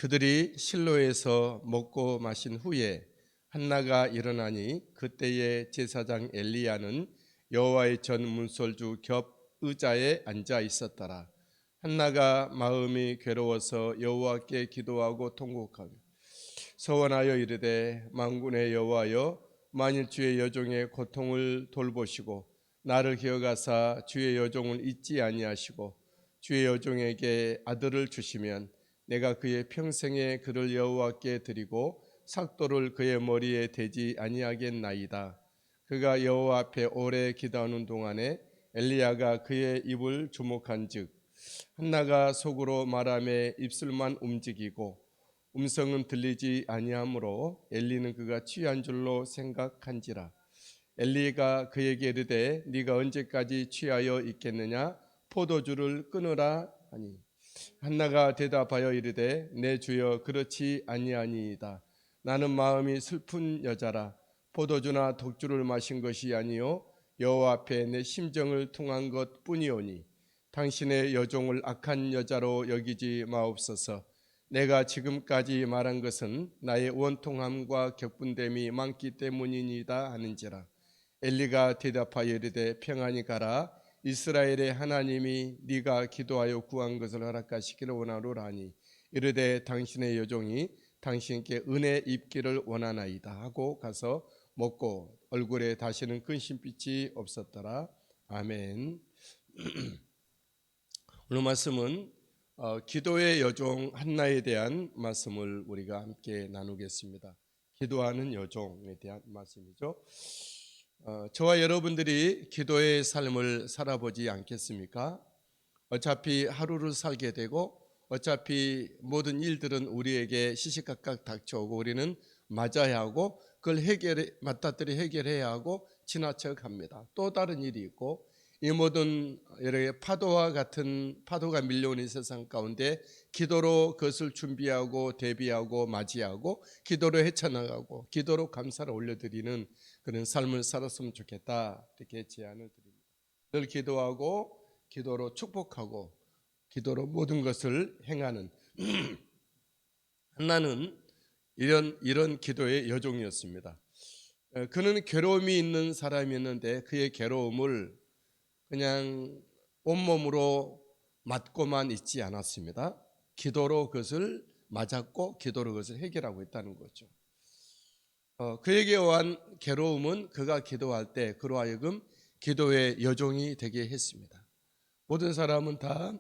그들이 실로에서 먹고 마신 후에 한나가 일어나니 그때의 제사장 엘리야는 여호와의 전 문설주 겹 의자에 앉아 있었더라. 한나가 마음이 괴로워서 여호와께 기도하고 통곡하며 서원하여 이르되 만군의 여호와여, 만일 주의 여종의 고통을 돌보시고 나를 기억하사 주의 여종을 잊지 아니하시고 주의 여종에게 아들을 주시면 내가 그의 평생에 그를 여호와께 드리고 삭도를 그의 머리에 대지 아니하겠나이다. 그가 여호와 앞에 오래 기도하는 동안에 엘리야가 그의 입을 주목한즉 한나가 속으로 말하며 입술만 움직이고 음성은 들리지 아니하므로 엘리는 그가 취한 줄로 생각한지라. 엘리가 그에게 이르되 네가 언제까지 취하여 있겠느냐? 포도주를 끊으라 하니 한나가 대답하여 이르되 내 주여 그렇지 아니하니이다. 나는 마음이 슬픈 여자라. 포도주나 독주를 마신 것이 아니요 여호와 앞에 내 심정을 통한 것뿐이오니 당신의 여종을 악한 여자로 여기지 마옵소서. 내가 지금까지 말한 것은 나의 원통함과 격분됨이 많기 때문이니이다 하는지라. 엘리가 대답하여 이르되 평안히 가라. 이스라엘의 하나님이 네가 기도하여 구한 것을 허락하시기를 원하노라 하니 이르되 당신의 여종이 당신께 은혜 입기를 원하나이다 하고 가서 먹고 얼굴에 다시는 근심빛이 없었더라. 아멘. 오늘 말씀은 기도의 여종 한나에 대한 말씀을 우리가 함께 나누겠습니다. 기도하는 여종에 대한 말씀이죠. 저와 여러분들이 기도의 삶을 살아보지 않겠습니까? 어차피 하루를 살게 되고 어차피 모든 일들은 우리에게 시시각각 닥쳐오고 우리는 맞아야 하고 그걸 맞닥뜨려 해결해야 하고 지나쳐 갑니다. 또 다른 일이 있고 이 모든 여러 개의 파도와 같은 파도가 밀려오는 세상 가운데 기도로 그것을 준비하고 대비하고 맞이하고 기도로 헤쳐나가고 기도로 감사를 올려드리는 그런 삶을 살았으면 좋겠다, 이렇게 제안을 드립니다. 늘 기도하고 기도로 축복하고 기도로 모든 것을 행하는 한나는 이런 기도의 여종이었습니다. 그는 괴로움이 있는 사람이었는데 그의 괴로움을 그냥 온몸으로 맞고만 있지 않았습니다. 기도로 그것을 맞았고 기도로 그것을 해결하고 있다는 거죠. 그에게 오한 괴로움은 그가 기도할 때 그로 하여금 기도의 여종이 되게 했습니다. 모든 사람은 다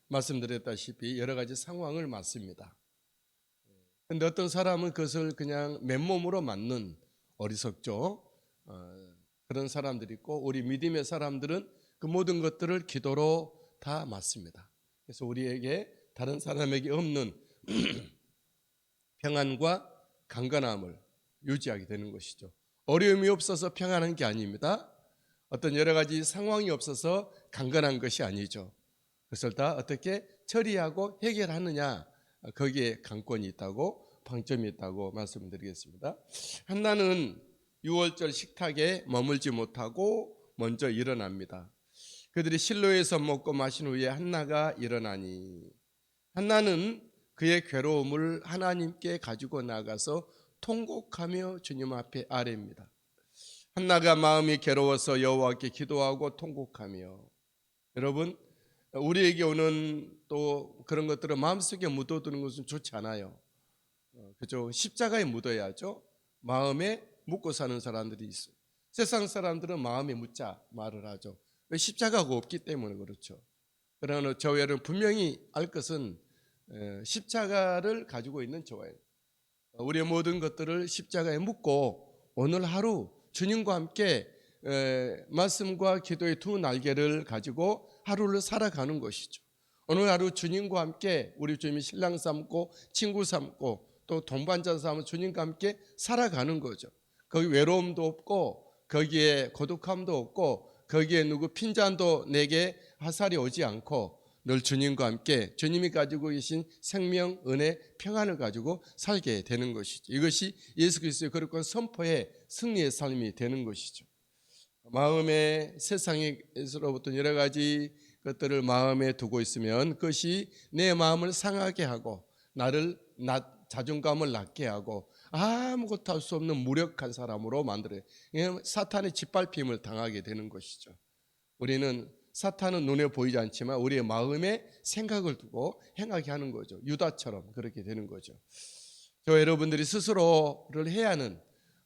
말씀드렸다시피 여러 가지 상황을 맞습니다. 그런데 어떤 사람은 그것을 그냥 맨몸으로 맞는 어리석죠. 그런 사람들이 있고 우리 믿음의 사람들은 그 모든 것들을 기도로 다 맞습니다. 그래서 우리에게 다른 사람에게 없는 평안과 강건함을 유지하게 되는 것이죠. 어려움이 없어서 평안한 게 아닙니다. 어떤 여러 가지 상황이 없어서 강건한 것이 아니죠. 그것을 다 어떻게 처리하고 해결하느냐, 거기에 강권이 있다고, 방점이 있다고 말씀드리겠습니다. 한나는 6월절 식탁에 머물지 못하고 먼저 일어납니다. 그들이 실로에서 먹고 마신 후에 한나가 일어나니 한나는 그의 괴로움을 하나님께 가지고 나가서 통곡하며 주님 앞에 아뢰입니다. 한나가 마음이 괴로워서 여호와께 기도하고 통곡하며, 여러분 우리에게 오는 또 그런 것들을 마음속에 묻어두는 것은 좋지 않아요. 그죠? 십자가에 묻어야죠. 마음에 묻고 사는 사람들이 있어요. 세상 사람들은 마음에 묻자 말을 하죠. 왜? 십자가가 없기 때문에 그렇죠. 그러나 저와 여러분 분명히 알 것은 십자가를 가지고 있는 저와요. 우리의 모든 것들을 십자가에 묻고 오늘 하루 주님과 함께 말씀과 기도의 두 날개를 가지고 하루를 살아가는 것이죠. 오늘 하루 주님과 함께 우리 주님이 신랑 삼고 친구 삼고 또 동반자 삼고 주님과 함께 살아가는 거죠. 거기 외로움도 없고 거기에 고독함도 없고 거기에 누구 핀잔도 내게 화살이 오지 않고 늘 주님과 함께 주님이 가지고 계신 생명, 은혜, 평안을 가지고 살게 되는 것이죠. 이것이 예수 그리스도의 거룩한 선포의 승리의 삶이 되는 것이죠. 마음에 세상에서로부터 여러 가지 것들을 마음에 두고 있으면 그것이 내 마음을 상하게 하고 나를 자존감을 낮게 하고 아무것도 할 수 없는 무력한 사람으로 만들어요. 사탄의 짓밟힘을 당하게 되는 것이죠. 우리는 사탄은 눈에 보이지 않지만 우리의 마음에 생각을 두고 행하게 하는 거죠. 유다처럼 그렇게 되는 거죠. 저 여러분들이 스스로를 해야 하는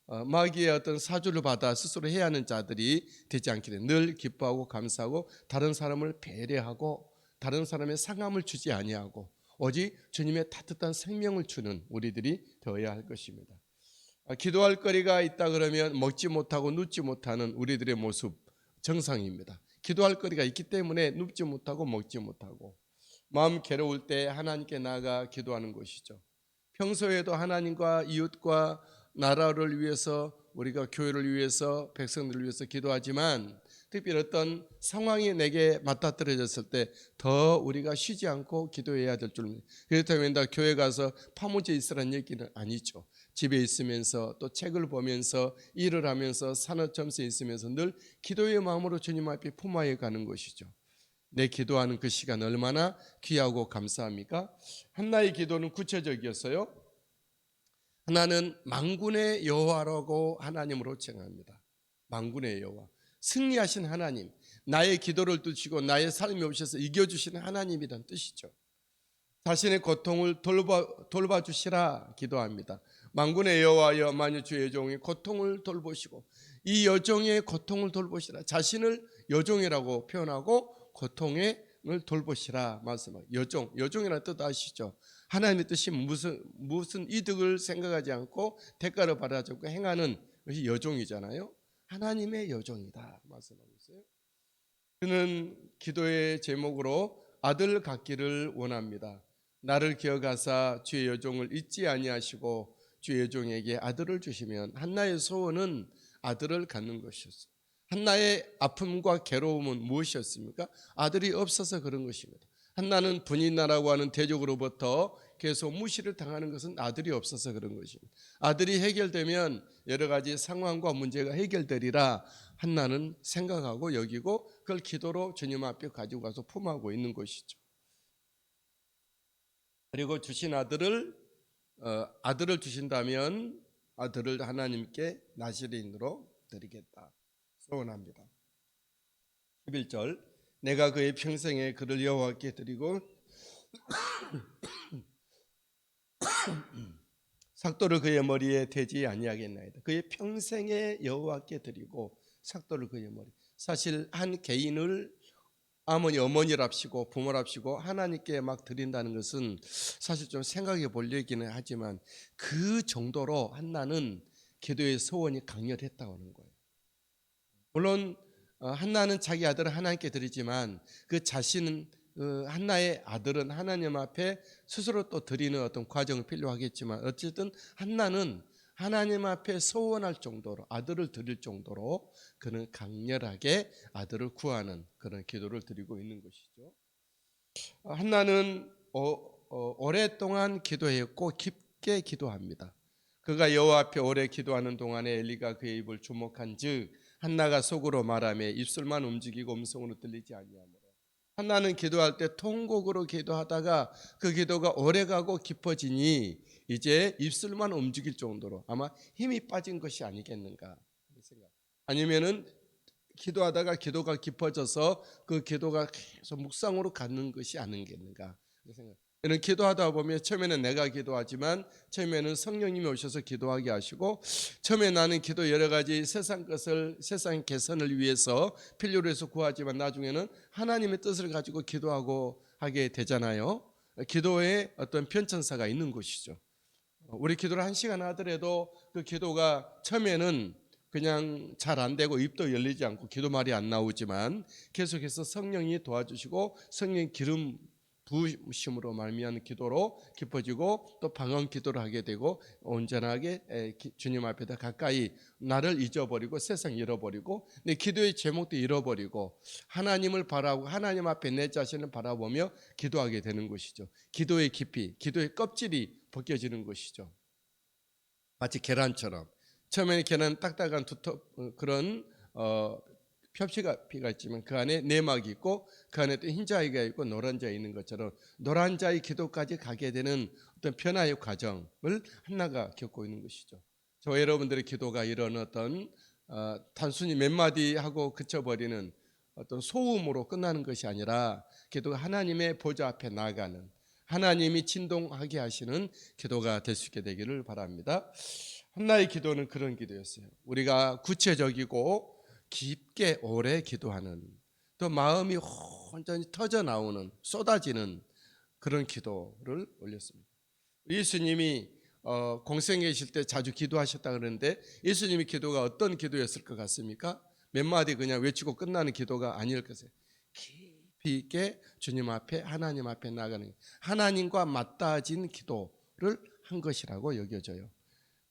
마귀의 어떤 사주를 받아 스스로 해야 하는 자들이 되지 않게 돼. 늘 기뻐하고 감사하고 다른 사람을 배려하고 다른 사람의 상함을 주지 아니하고 오직 주님의 따뜻한 생명을 주는 우리들이 되어야 할 것입니다. 기도할 거리가 있다 그러면 먹지 못하고 눕지 못하는 우리들의 모습 정상입니다. 기도할 거리가 있기 때문에 눕지 못하고 먹지 못하고 마음 괴로울 때 하나님께 나아가 기도하는 것이죠. 평소에도 하나님과 이웃과 나라를 위해서 우리가 교회를 위해서 백성들을 위해서 기도하지만 특별히 어떤 상황이 내게 맞닥뜨려졌을 때 더 우리가 쉬지 않고 기도해야 될 줄 믿습니다. 그렇다면 교회 가서 파묻혀 있으라는 얘기는 아니죠. 집에 있으면서 또 책을 보면서 일을 하면서 산업점수에 있으면서 늘 기도의 마음으로 주님 앞에 품어야 가는 것이죠. 내 기도하는 그 시간 얼마나 귀하고 감사합니까? 한나의 기도는 구체적이었어요. 하나는 만군의 여호와라고 하나님으로 칭합니다. 만군의 여호와, 승리하신 하나님, 나의 기도를 듣시고 나의 삶에 오셔서 이겨주시는 하나님이란 뜻이죠. 자신의 고통을 돌봐주시라 기도합니다. 만군의 여호와여, 만일 주의 여종이 고통을 돌보시고 이 여종의 고통을 돌보시라. 자신을 여종이라고 표현하고 고통을 돌보시라 말씀하고, 여종이라는 뜻 아시죠? 하나님의 뜻이 무슨 이득을 생각하지 않고 대가를 바라지 않고 행하는 것이 여종이잖아요. 하나님의 여종이다 말씀하고 있어요. 그는 기도의 제목으로 아들 갖기를 원합니다. 나를 기억하사 주의 여종을 잊지 아니하시고 주의 여종에게 아들을 주시면, 한나의 소원은 아들을 갖는 것이었어요. 한나의 아픔과 괴로움은 무엇이었습니까? 아들이 없어서 그런 것입니다. 한나는 분인나라고 하는 대적으로부터 계속 무시를 당하는 것은 아들이 없어서 그런 것입니다. 아들이 해결되면 여러 가지 상황과 문제가 해결되리라 한나는 생각하고 여기고 그걸 기도로 주님 앞에 가지고 가서 품하고 있는 것이죠. 그리고 주신 아들을 주신다면 아들을 하나님께 나시린으로 드리겠다 소원합니다. 11절, 내가 그의 평생에 그를 여호와께 드리고 삭도를 그의 머리에 대지 아니하겠나이다. 그의 평생에 여호와께 드리고 삭도를 그의 머리. 사실 한 개인을 어머니랍시고 부모랍시고 하나님께 막 드린다는 것은 사실 좀 생각해 볼 얘기는 하지만 그 정도로 한나는 기도의 소원이 강렬했다고 하는 거예요. 물론 한나는 자기 아들을 하나님께 드리지만 그 자신은 한나의 아들은 하나님 앞에 스스로 또 드리는 어떤 과정이 필요하겠지만 어쨌든 한나는 하나님 앞에 소원할 정도로 아들을 드릴 정도로 그는 강렬하게 아들을 구하는 그런 기도를 드리고 있는 것이죠. 한나는 오랫동안 기도했고 깊게 기도합니다. 그가 여호와 앞에 오래 기도하는 동안에 엘리가 그의 입을 주목한즉 한나가 속으로 말하며 입술만 움직이고 음성으로 들리지 아니하므로. 한나는 기도할 때 통곡으로 기도하다가 그 기도가 오래가고 깊어지니 이제 입술만 움직일 정도로 아마 힘이 빠진 것이 아니겠는가 생각. 아니면은 기도하다가 기도가 깊어져서 그 기도가 계속 묵상으로 가는 것이 아니겠는가 생각. 이런 기도하다 보면 처음에는 내가 기도하지만 처음에는 성령님이 오셔서 기도하게 하시고 처음에 나는 기도 여러 가지 세상 것을 세상 개선을 위해서 필요로 해서 구하지만 나중에는 하나님의 뜻을 가지고 기도하고 하게 되잖아요. 기도에 어떤 편천사가 있는 것이죠. 우리 기도를 1시간 하더라도 그 기도가 처음에는 그냥 잘 안 되고 입도 열리지 않고 기도 말이 안 나오지만 계속해서 성령이 도와주시고 성령 기름 부으심으로 말미암은 기도로 깊어지고 또 방언 기도를 하게 되고 온전하게 주님 앞에다 가까이 나를 잊어버리고 세상 잃어버리고 내 기도의 제목도 잃어버리고 하나님을 바라보고 하나님 앞에 내 자신을 바라보며 기도하게 되는 것이죠. 기도의 깊이, 기도의 껍질이 벗겨지는 것이죠. 마치 계란처럼 처음에는 계란 딱딱한 그런 표피가 있지만 그 안에 내막이 있고 그 안에 또 흰자위가 있고 노란 자위 있는 것처럼 노란 자위 기도까지 가게 되는 어떤 변화의 과정을 한나가 겪고 있는 것이죠. 저 여러분들의 기도가 이런 어떤 단순히 몇 마디 하고 그쳐버리는 어떤 소음으로 끝나는 것이 아니라 기도가 하나님의 보좌 앞에 나아가는 하나님이 진동하게 하시는 기도가 될 수 있게 되기를 바랍니다. 한나의 기도는 그런 기도였어요. 우리가 구체적이고 깊게 오래 기도하는 또 마음이 온전히 터져 나오는 쏟아지는 그런 기도를 올렸습니다. 예수님이 공생에 계실 때 자주 기도하셨다 그러는데 예수님의 기도가 어떤 기도였을 것 같습니까? 몇 마디 그냥 외치고 끝나는 기도가 아닐 것이에요. 깊이 있게 주님 앞에 하나님 앞에 나가는 하나님과 맞닿아진 기도를 한 것이라고 여겨져요.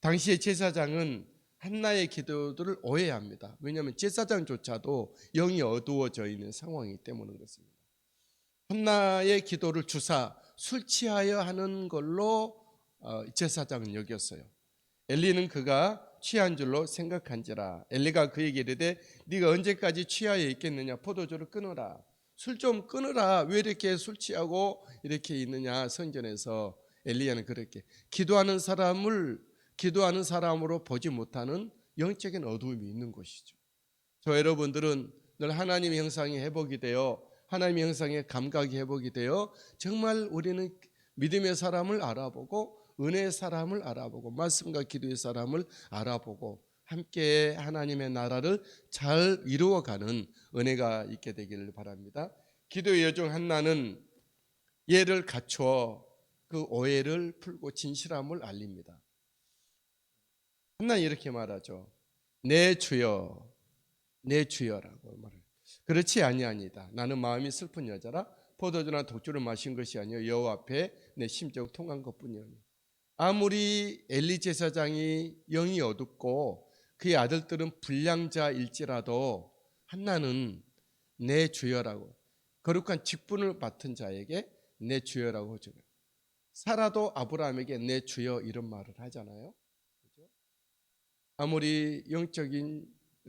당시의 제사장은 한나의 기도들을 오해합니다. 왜냐하면 제사장조차도 영이 어두워져 있는 상황이기 때문인 것입니다. 한나의 기도를 주사 술 취하여 하는 걸로 제사장은 여겼어요. 엘리는 그가 취한 줄로 생각한지라. 엘리가 그에게 이르되 네가 언제까지 취하여 있겠느냐. 포도주를 끊어라. 술 좀 끊어라. 왜 이렇게 술 취하고 이렇게 있느냐. 성전에서 엘리야는 그렇게 기도하는 사람으로 보지 못하는 영적인 어두움이 있는 것이죠. 저 여러분들은 늘 하나님의 형상에 회복이 되어 하나님의 형상에 감각이 회복이 되어 정말 우리는 믿음의 사람을 알아보고 은혜의 사람을 알아보고 말씀과 기도의 사람을 알아보고 함께 하나님의 나라를 잘 이루어가는 은혜가 있게 되기를 바랍니다. 기도의 여종 한나는 예를 갖추어 그 오해를 풀고 진실함을 알립니다. 한나는 이렇게 말하죠. 내 주여, 내 주여라고 말해요. 그렇지 아니하니다. 나는 마음이 슬픈 여자라 포도주나 독주를 마신 것이 아니요 여호와 앞에 내 심적 통한 것뿐이오니. 아무리 엘리 제사장이 영이 어둡고 그의 아들들은 불량자일지라도 한나는 내 주여라고 거룩한 직분을 맡은 자에게 내 주여라고 하죠. 사라도 아브라함에게 내 주여 이런 말을 하잖아요. 아무리 영적인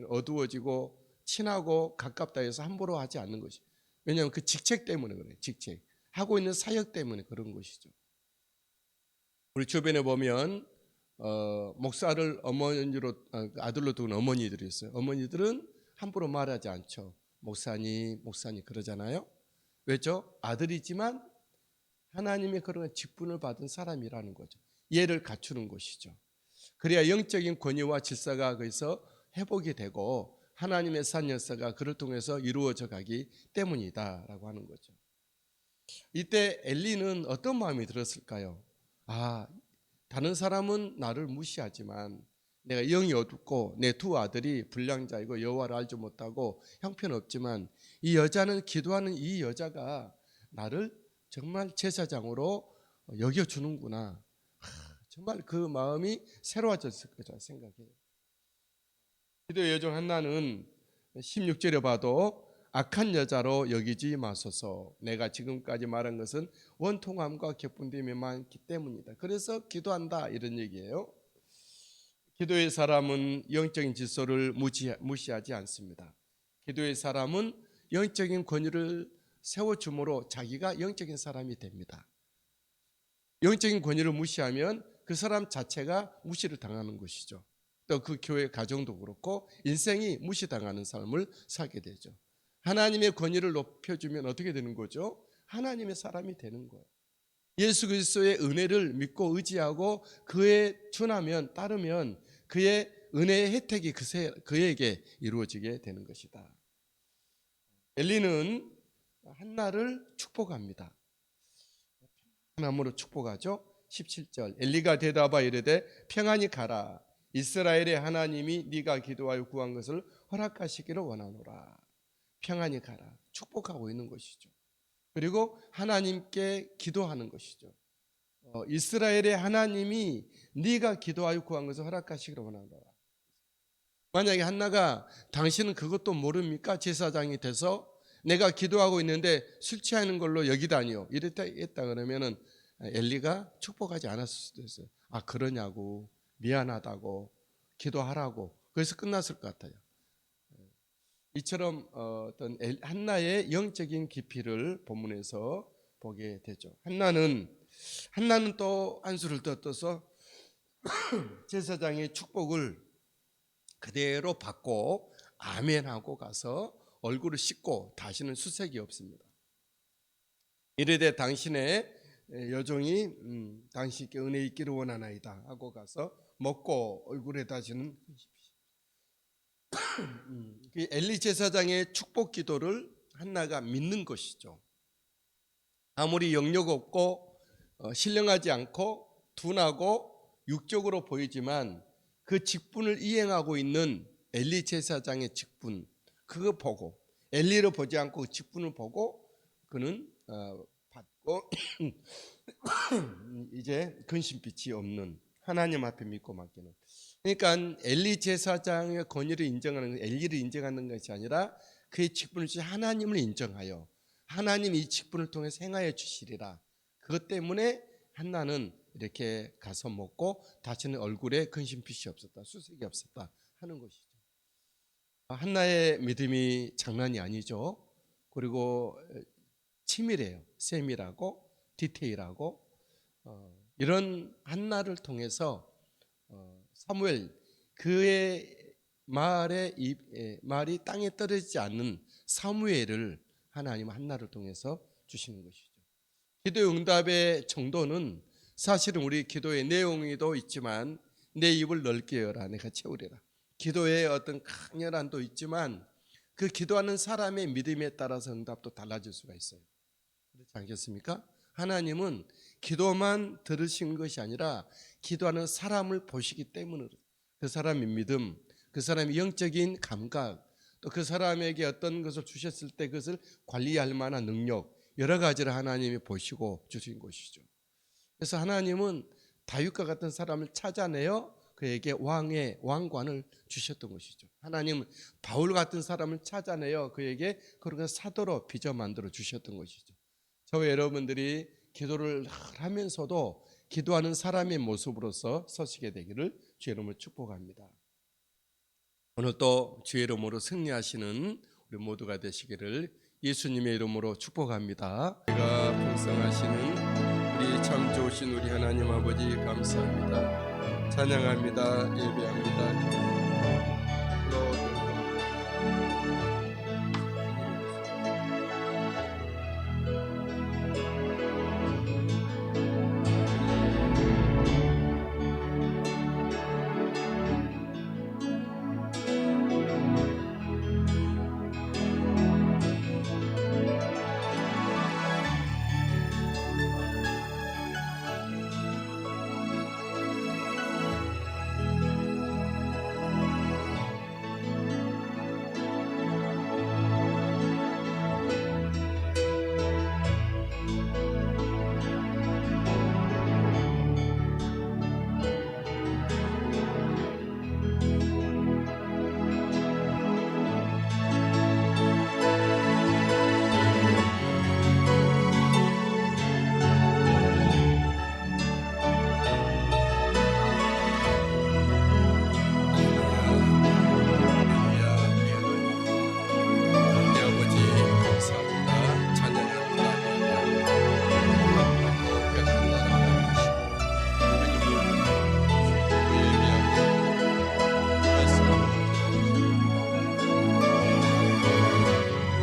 어두워지고 친하고 가깝다 해서 함부로 하지 않는 것이. 왜냐하면 그 직책 때문에 그래요. 직책. 하고 있는 사역 때문에 그런 것이죠. 우리 주변에 보면 목사를 어머니로 아들로 두는 어머니들이 있어요. 어머니들은 함부로 말하지 않죠. 목사님 그러잖아요. 왜죠? 아들이지만 하나님의 그런 직분을 받은 사람이라는 거죠. 예를 갖추는 것이죠. 그래야 영적인 권위와 질서가 거기서 회복이 되고 하나님의 산 역사가 그를 통해서 이루어져 가기 때문이다라고 하는 거죠. 이때 엘리는 어떤 마음이 들었을까요? 다른 사람은 나를 무시하지만 내가 영이 어둡고 내 두 아들이 불량자이고 여호와를 알지 못하고 형편없지만 이 여자는 기도하는 이 여자가 나를 정말 제사장으로 여겨주는구나. 정말 그 마음이 새로워졌을 거죠 생각해요. 기도의 여종 한나는 16절에 봐도 악한 여자로 여기지 마소서. 내가 지금까지 말한 것은 원통함과 격분됨이 많기 때문이다. 그래서 기도한다 이런 얘기예요. 기도의 사람은 영적인 질서를 무시하지 않습니다. 기도의 사람은 영적인 권위를 세워줌으로 자기가 영적인 사람이 됩니다. 영적인 권위를 무시하면 그 사람 자체가 무시를 당하는 것이죠. 또 그 교회 가정도 그렇고 인생이 무시당하는 삶을 살게 되죠. 하나님의 권위를 높여주면 어떻게 되는 거죠? 하나님의 사람이 되는 거예요. 예수 그리스도의 은혜를 믿고 의지하고 그에 준하면 따르면 그의 은혜의 혜택이 그에게 이루어지게 되는 것이다. 엘리는 한나를 축복합니다. 하나님으로 축복하죠. 17절 엘리가 대답하여 이르되 평안히 가라. 이스라엘의 하나님이 네가 기도하여 구한 것을 허락하시기를 원하노라. 평안히 가라. 축복하고 있는 것이죠. 그리고 하나님께 기도하는 것이죠. 이스라엘의 하나님이 네가 기도하여 구한 것을 허락하시기를 원하노라. 만약에 한나가 당신은 그것도 모릅니까? 제사장이 돼서 내가 기도하고 있는데 술 취하는 걸로 여기다니요. 이랬다 그러면은 엘리가 축복하지 않았을 수도 있어요. 그러냐고 미안하다고 기도하라고 그래서 끝났을 것 같아요. 이처럼 어떤 한나의 영적인 깊이를 본문에서 보게 되죠. 한나는 또 안수를 떠서 제사장의 축복을 그대로 받고 아멘하고 가서 얼굴을 씻고 다시는 수색이 없습니다. 이르되 당신의 여종이 당신께 은혜 있기를 원하나이다 하고 가서 먹고 얼굴에 다시는 그 엘리 제사장의 축복 기도를 한나가 믿는 것이죠. 아무리 영역 없고 신령하지 않고 둔하고 육적으로 보이지만 그 직분을 이행하고 있는 엘리 제사장의 직분, 그거 보고 엘리를 보지 않고 그 직분을 보고 그는 받고 이제 근심빛이 없는 하나님 앞에 믿고 맡기는. 그러니까 엘리 제사장의 권위를 인정하는 건 엘리를 인정하는 것이 아니라 그의 직분을 주신 하나님을 인정하여 하나님 이 직분을 통해서 행하여 주시리라. 그것 때문에 한나는 이렇게 가서 먹고 다시는 얼굴에 근심빛이 없었다, 수색이 없었다 하는 것이죠. 한나의 믿음이 장난이 아니죠. 그리고 치밀해요. 세밀하고 디테일하고 이런 한나를 통해서 사무엘 그의 말이 땅에 떨어지지 않는 사무엘을 하나님 한나를 통해서 주시는 것이죠. 기도의 응답의 정도는 사실은 우리 기도의 내용에도 있지만 내 입을 넓게 열어 내가 채우리라. 기도의 어떤 강렬한도 있지만 그 기도하는 사람의 믿음에 따라서 응답도 달라질 수가 있어요. 그렇지 않겠습니까? 하나님은 기도만 들으신 것이 아니라 기도하는 사람을 보시기 때문에 그 사람의 믿음, 그 사람의 영적인 감각, 또 그 사람에게 어떤 것을 주셨을 때 그것을 관리할 만한 능력, 여러 가지를 하나님이 보시고 주신 것이죠. 그래서 하나님은 다윗과 같은 사람을 찾아내어 그에게 왕관을 주셨던 것이죠. 하나님은 바울 같은 사람을 찾아내어 그에게 그런 사도로 빚어 만들어 주셨던 것이죠. 저와 여러분들이 기도를 하면서도 기도하는 사람의 모습으로서 서시게 되기를 주의 이름으로 축복합니다. 오늘 또 주의 이름으로 승리하시는 우리 모두가 되시기를 예수님의 이름으로 축복합니다. 우리가 풍성하시는 우리 참 좋으신 우리 하나님 아버지 감사합니다. 찬양합니다. 예배합니다.